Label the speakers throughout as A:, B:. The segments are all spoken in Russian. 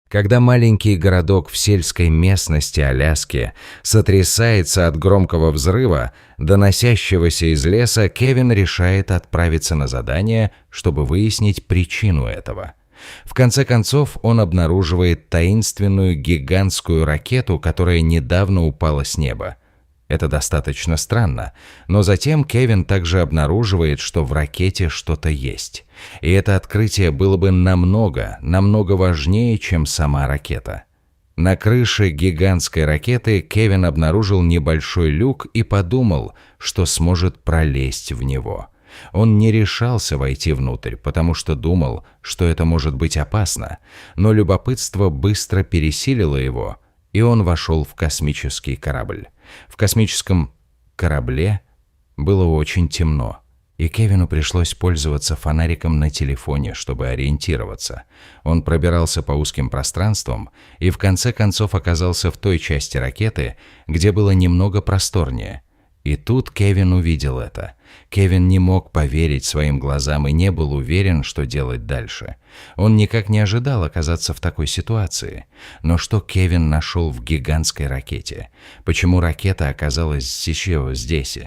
A: Когда маленький городок в сельской местности Аляски сотрясается от громкого взрыва, доносящегося из леса, Кевин решает отправиться на задание, чтобы выяснить причину этого. В конце концов, он обнаруживает таинственную гигантскую ракету, которая недавно упала с неба. Это достаточно странно, но затем Кевин также обнаруживает, что в ракете что-то есть. И это открытие было бы намного важнее, чем сама ракета. На крыше гигантской ракеты Кевин обнаружил небольшой люк и подумал, что сможет пролезть в него. Он не решался войти внутрь, потому что думал, что это может быть опасно, но любопытство быстро пересилило его, и он вошел в космический корабль. В космическом корабле было очень темно, и Кевину пришлось пользоваться фонариком на телефоне, чтобы ориентироваться. Он пробирался по узким пространствам и в конце концов оказался в той части ракеты, где было немного просторнее. И тут Кевин увидел это. Кевин не мог поверить своим глазам и не был уверен, что делать дальше. Он никак не ожидал оказаться в такой ситуации. Но что Кевин нашел в гигантской ракете? Почему ракета оказалась еще здесь?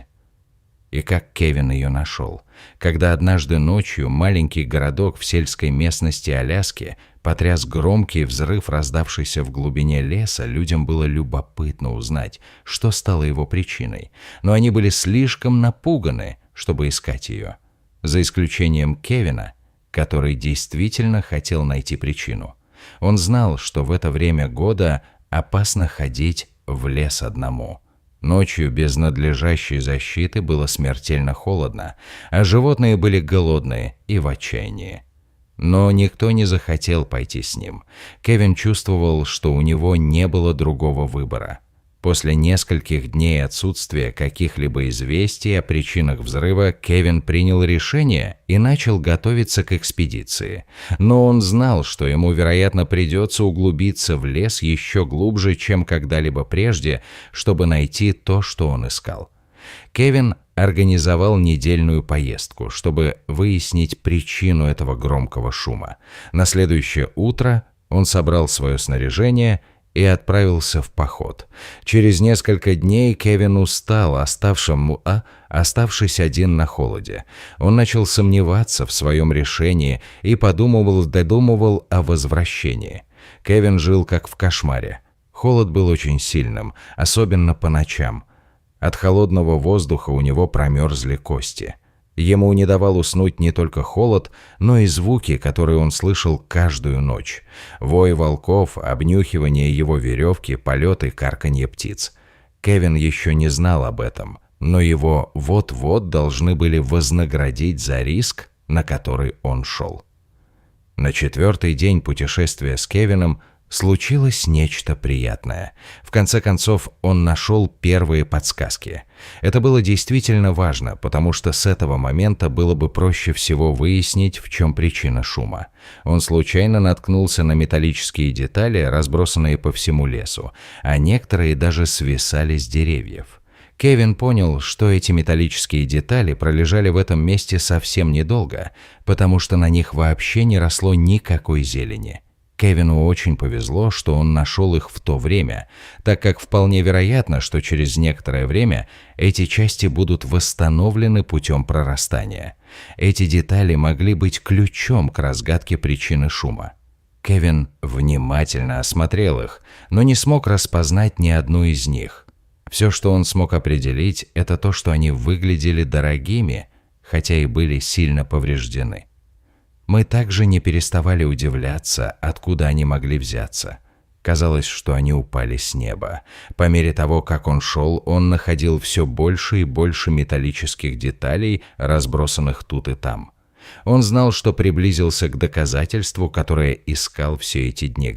A: И как Кевин ее нашел? Когда однажды ночью маленький городок в сельской местности Аляски потряс громкий взрыв, раздавшийся в глубине леса, людям было любопытно узнать, что стало его причиной. Но они были слишком напуганы, чтобы искать ее. За исключением Кевина, который действительно хотел найти причину. Он знал, что в это время года опасно ходить в лес одному. Ночью без надлежащей защиты было смертельно холодно, а животные были голодные и в отчаянии. Но никто не захотел пойти с ним. Кевин чувствовал, что у него не было другого выбора. После нескольких дней отсутствия каких-либо известий о причинах взрыва, Кевин принял решение и начал готовиться к экспедиции. Но он знал, что ему, вероятно, придется углубиться в лес еще глубже, чем когда-либо прежде, чтобы найти то, что он искал. Кевин организовал недельную поездку, чтобы выяснить причину этого громкого шума. На следующее утро он собрал свое снаряжение и отправился в поход. Через несколько дней Кевин устал, оставшись один на холоде. Он начал сомневаться в своем решении и додумывал о возвращении. Кевин жил как в кошмаре. Холод был очень сильным, особенно по ночам. От холодного воздуха у него промерзли кости. Ему не давал уснуть не только холод, но и звуки, которые он слышал каждую ночь. Вой волков, обнюхивание его веревки, полеты, карканье птиц. Кевин еще не знал об этом, но его вот-вот должны были вознаградить за риск, на который он шел. На 4-й день путешествия с Кевином случилось нечто приятное. В конце концов, он нашел первые подсказки. Это было действительно важно, потому что с этого момента было бы проще всего выяснить, в чем причина шума. Он случайно наткнулся на металлические детали, разбросанные по всему лесу, а некоторые даже свисали с деревьев. Кевин понял, что эти металлические детали пролежали в этом месте совсем недолго, потому что на них вообще не росло никакой зелени. Кевину очень повезло, что он нашел их в то время, так как вполне вероятно, что через некоторое время эти части будут восстановлены путем прорастания. Эти детали могли быть ключом к разгадке причины шума. Кевин внимательно осмотрел их, но не смог распознать ни одну из них. Все, что он смог определить, это то, что они выглядели дорогими, хотя и были сильно повреждены. Мы также не переставали удивляться, откуда они могли взяться. Казалось, что они упали с неба. По мере того, как он шел, он находил все больше и больше металлических деталей, разбросанных тут и там. Он знал, что приблизился к доказательству, которое искал все эти дни.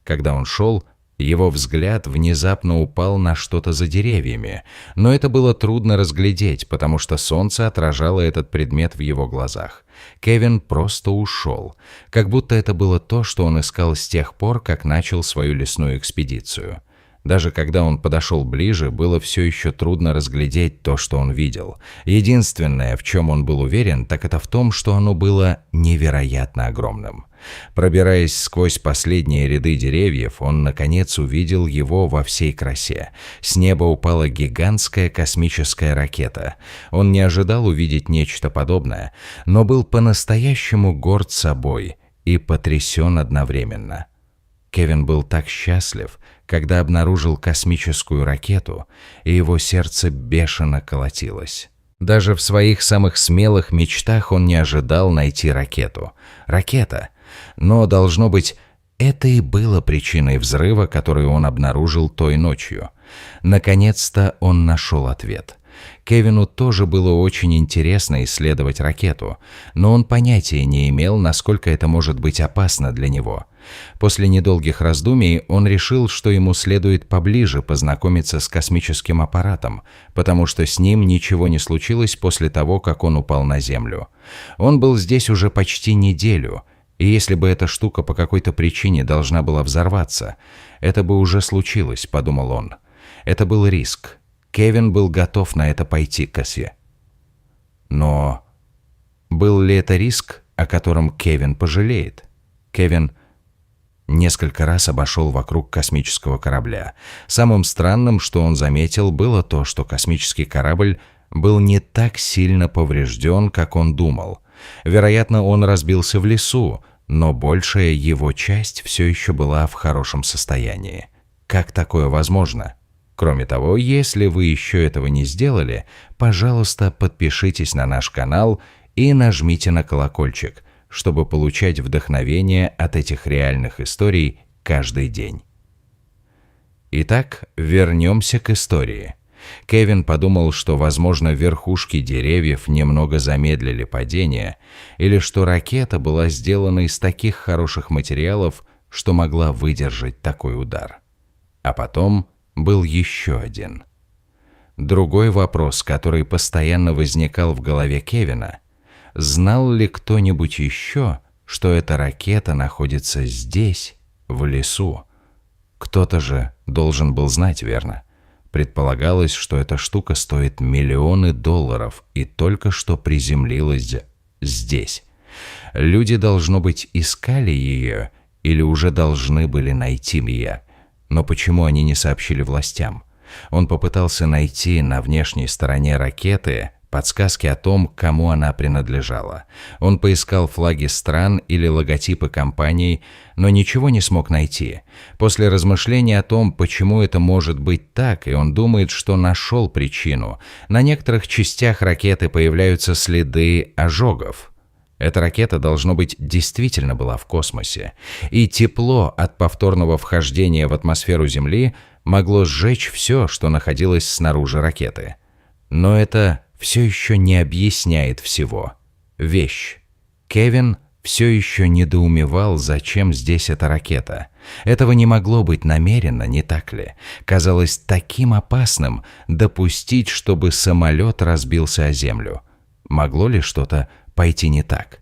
A: Когда он шел, его взгляд внезапно упал на что-то за деревьями, но это было трудно разглядеть, потому что солнце отражало этот предмет в его глазах. Кевин просто ушел, как будто это было то, что он искал с тех пор, как начал свою лесную экспедицию. Даже когда он подошел ближе, было все еще трудно разглядеть то, что он видел. Единственное, в чем он был уверен, так это в том, что оно было невероятно огромным. Пробираясь сквозь последние ряды деревьев, он, наконец, увидел его во всей красе. С неба упала гигантская космическая ракета. Он не ожидал увидеть нечто подобное, но был по-настоящему горд собой и потрясен одновременно. Кевин был так счастлив, когда обнаружил космическую ракету, и его сердце бешено колотилось. Даже в своих самых смелых мечтах он не ожидал найти ракету. Ракета! Но, должно быть, это и было причиной взрыва, который он обнаружил той ночью. Наконец-то он нашел ответ. Кевину тоже было очень интересно исследовать ракету, но он понятия не имел, насколько это может быть опасно для него. После недолгих раздумий он решил, что ему следует поближе познакомиться с космическим аппаратом, потому что с ним ничего не случилось после того, как он упал на Землю. Он был здесь уже почти неделю, и если бы эта штука по какой-то причине должна была взорваться, это бы уже случилось, подумал он. Это был риск. Кевин был готов на это пойти, Кассе. Но был ли это риск, о котором Кевин пожалеет? Кевин несколько раз обошел вокруг космического корабля. Самым странным, что он заметил, было то, что космический корабль был не так сильно поврежден, как он думал. Вероятно, он разбился в лесу, но большая его часть все еще была в хорошем состоянии. Как такое возможно? Кроме того, если вы еще этого не сделали, пожалуйста, подпишитесь на наш канал и нажмите на колокольчик, чтобы получать вдохновение от этих реальных историй каждый день. Итак, вернемся к истории. Кевин подумал, что, возможно, верхушки деревьев немного замедлили падение, или что ракета была сделана из таких хороших материалов, что могла выдержать такой удар. А потом был еще один. Другой вопрос, который постоянно возникал в голове Кевина: знал ли кто-нибудь еще, что эта ракета находится здесь, в лесу? Кто-то же должен был знать, верно? Предполагалось, что эта штука стоит миллионы долларов и только что приземлилась здесь. Люди, должно быть, искали ее или уже должны были найти ее. Но почему они не сообщили властям? Он попытался найти на внешней стороне ракеты подсказки о том, кому она принадлежала. Он поискал флаги стран или логотипы компаний, но ничего не смог найти. После размышления о том, почему это может быть так, и он думает, что нашел причину, на некоторых частях ракеты появляются следы ожогов. Эта ракета, должно быть, действительно была в космосе, и тепло от повторного вхождения в атмосферу Земли могло сжечь все, что находилось снаружи ракеты. Но это все еще не объясняет всего. Вещь. Кевин все еще недоумевал, зачем здесь эта ракета. Этого не могло быть намеренно, не так ли? Казалось таким опасным допустить, чтобы самолет разбился о землю. Могло ли что-то пойти не так?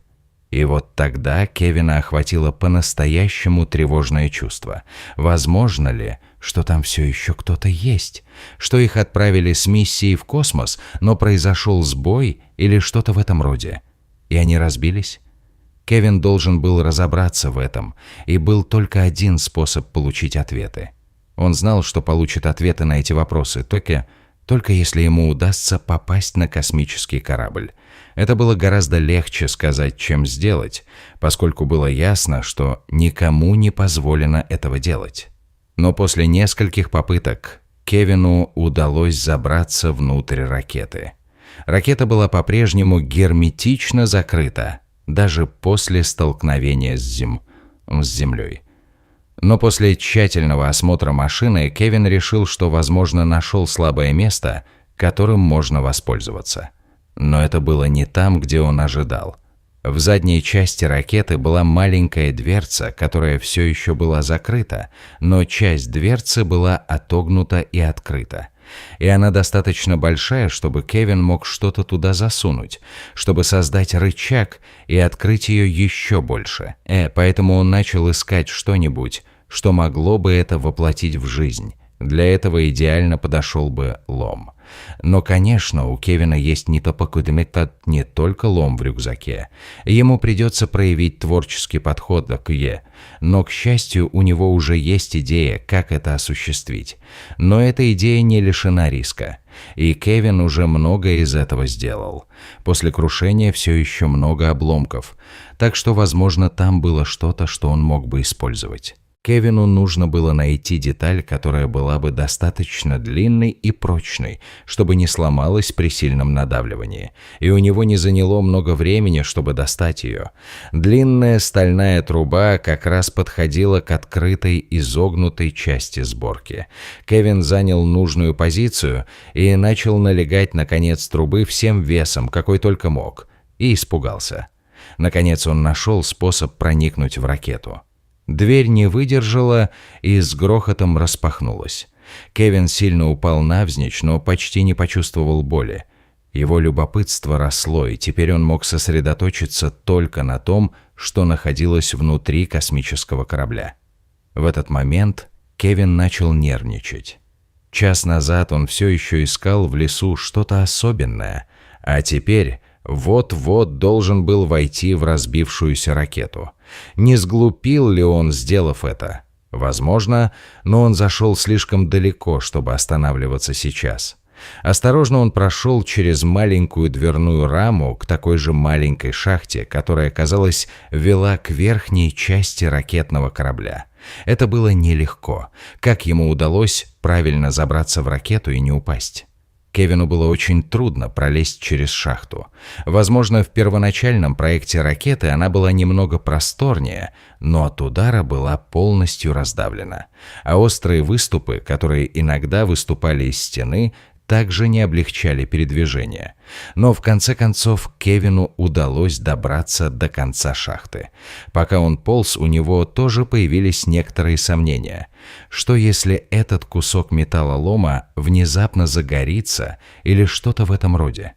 A: И вот тогда Кевина охватило по-настоящему тревожное чувство. Возможно ли, что там все еще кто-то есть? Что их отправили с миссией в космос, но произошел сбой или что-то в этом роде? И они разбились? Кевин должен был разобраться в этом, и был только один способ получить ответы. Он знал, что получит ответы на эти вопросы только если ему удастся попасть на космический корабль. Это было гораздо легче сказать, чем сделать, поскольку было ясно, что никому не позволено этого делать. Но после нескольких попыток Кевину удалось забраться внутрь ракеты. Ракета была по-прежнему герметично закрыта, даже после столкновения с Землей. Но после тщательного осмотра машины Кевин решил, что, возможно, нашел слабое место, которым можно воспользоваться. Но это было не там, где он ожидал. В задней части ракеты была маленькая дверца, которая все еще была закрыта, но часть дверцы была отогнута и открыта. И она достаточно большая, чтобы Кевин мог что-то туда засунуть, чтобы создать рычаг и открыть ее еще больше. Поэтому он начал искать что-нибудь, что могло бы это воплотить в жизнь. Для этого идеально подошел бы лом. Но, конечно, у Кевина есть не только лом в рюкзаке. Ему придется проявить творческий подход к Е. Но, к счастью, у него уже есть идея, как это осуществить. Но эта идея не лишена риска. И Кевин уже многое из этого сделал. После крушения все еще много обломков. Так что, возможно, там было что-то, что он мог бы использовать. Кевину нужно было найти деталь, которая была бы достаточно длинной и прочной, чтобы не сломалась при сильном надавливании, и у него не заняло много времени, чтобы достать ее. Длинная стальная труба как раз подходила к открытой изогнутой части сборки. Кевин занял нужную позицию и начал налегать на конец трубы всем весом, какой только мог, и испугался. Наконец он нашел способ проникнуть в ракету. Дверь не выдержала и с грохотом распахнулась. Кевин сильно упал навзничь, но почти не почувствовал боли. Его любопытство росло, и теперь он мог сосредоточиться только на том, что находилось внутри космического корабля. В этот момент Кевин начал нервничать. Час назад он все еще искал в лесу что-то особенное, а теперь вот-вот должен был войти в разбившуюся ракету. Не сглупил ли он, сделав это? Возможно, но он зашел слишком далеко, чтобы останавливаться сейчас. Осторожно он прошел через маленькую дверную раму к такой же маленькой шахте, которая, казалось, вела к верхней части ракетного корабля. Это было нелегко. Как ему удалось правильно забраться в ракету и не упасть? Кевину было очень трудно пролезть через шахту. Возможно, в первоначальном проекте ракеты она была немного просторнее, но от удара была полностью раздавлена. А острые выступы, которые иногда выступали из стены, также не облегчали передвижение. Но в конце концов Кевину удалось добраться до конца шахты. Пока он полз, у него тоже появились некоторые сомнения. Что если этот кусок металлолома внезапно загорится или что-то в этом роде?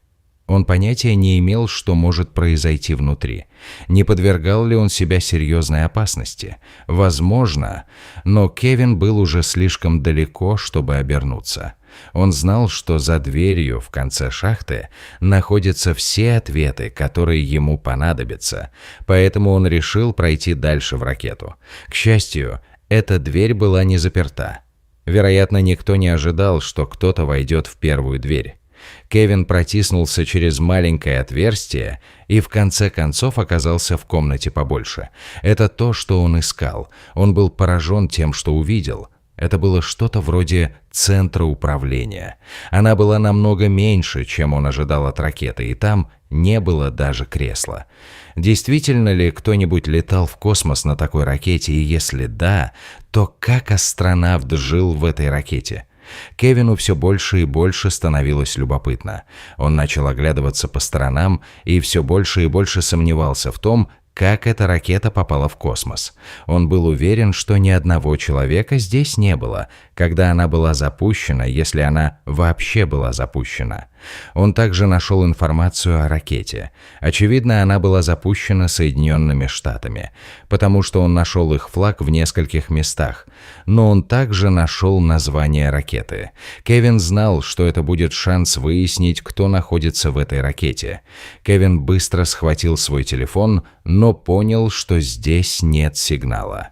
A: Он понятия не имел, что может произойти внутри. Не подвергал ли он себя серьезной опасности? Возможно, но Кевин был уже слишком далеко, чтобы обернуться. Он знал, что за дверью в конце шахты находятся все ответы, которые ему понадобятся, поэтому он решил пройти дальше в ракету. К счастью, эта дверь была не заперта. Вероятно, никто не ожидал, что кто-то войдет в первую дверь. Кевин протиснулся через маленькое отверстие и в конце концов оказался в комнате побольше. Это то, что он искал. Он был поражен тем, что увидел. Это было что-то вроде центра управления. Она была намного меньше, чем он ожидал от ракеты, и там не было даже кресла. Действительно ли кто-нибудь летал в космос на такой ракете, и если да, то как астронавт жил в этой ракете? Кевину все больше и больше становилось любопытно. Он начал оглядываться по сторонам и все больше и больше сомневался в том, как эта ракета попала в космос. Он был уверен, что ни одного человека здесь не было, когда она была запущена, если она вообще была запущена. Он также нашел информацию о ракете. Очевидно, она была запущена Соединенными Штатами, потому что он нашел их флаг в нескольких местах. Но он также нашел название ракеты. Кевин знал, что это будет шанс выяснить, кто находится в этой ракете. Кевин быстро схватил свой телефон, но понял, что здесь нет сигнала.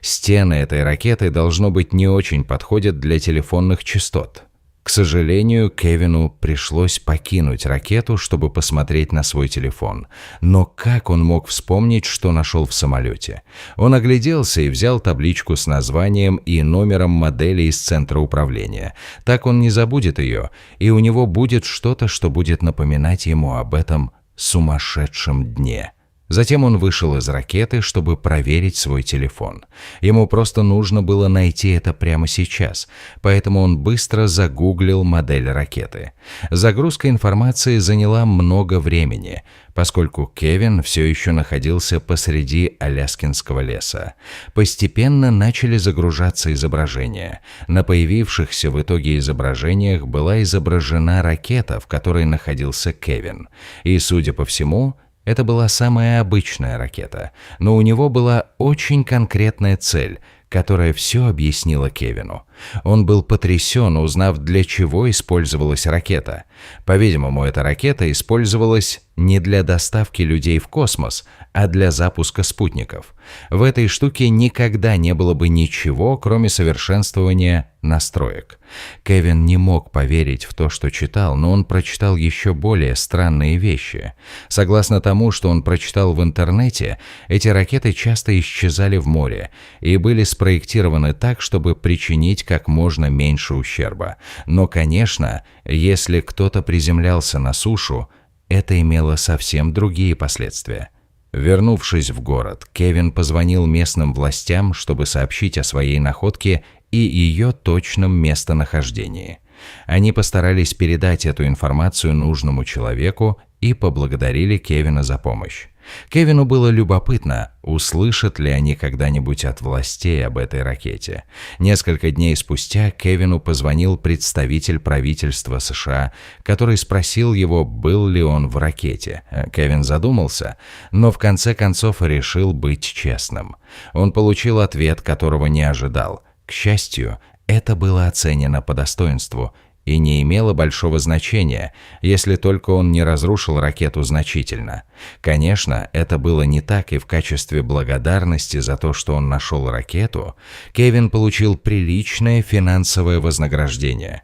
A: Стены этой ракеты, должно быть, не очень подходят для телефонных частот. К сожалению, Кевину пришлось покинуть ракету, чтобы посмотреть на свой телефон. Но как он мог вспомнить, что нашел в самолете? Он огляделся и взял табличку с названием и номером модели из центра управления. Так он не забудет ее, и у него будет что-то, что будет напоминать ему об этом сумасшедшем дне. Затем он вышел из ракеты, чтобы проверить свой телефон. Ему просто нужно было найти это прямо сейчас, поэтому он быстро загуглил модель ракеты. Загрузка информации заняла много времени, поскольку Кевин все еще находился посреди аляскинского леса. Постепенно начали загружаться изображения. На появившихся в итоге изображениях была изображена ракета, в которой находился Кевин. И, судя по всему, это была самая обычная ракета, но у него была очень конкретная цель, которая все объяснила Кевину. Он был потрясен, узнав, для чего использовалась ракета. По-видимому, эта ракета использовалась не для доставки людей в космос, а для запуска спутников. В этой штуке никогда не было бы ничего, кроме совершенствования настроек. Кевин не мог поверить в то, что читал, но он прочитал еще более странные вещи. Согласно тому, что он прочитал в интернете, эти ракеты часто исчезали в море и были спроектированы так, чтобы причинить как можно меньше ущерба. Но, конечно, если кто-то приземлялся на сушу, это имело совсем другие последствия. Вернувшись в город, Кевин позвонил местным властям, чтобы сообщить о своей находке и ее точном местонахождении. Они постарались передать эту информацию нужному человеку и поблагодарили Кевина за помощь. Кевину было любопытно, услышат ли они когда-нибудь от властей об этой ракете. Несколько дней спустя Кевину позвонил представитель правительства США, который спросил его, был ли он в ракете. Кевин задумался, но в конце концов решил быть честным. Он получил ответ, которого не ожидал. К счастью, это было оценено по достоинству и не имело большого значения, если только он не разрушил ракету значительно. Конечно, это было не так, и в качестве благодарности за то, что он нашел ракету, Кевин получил приличное финансовое вознаграждение.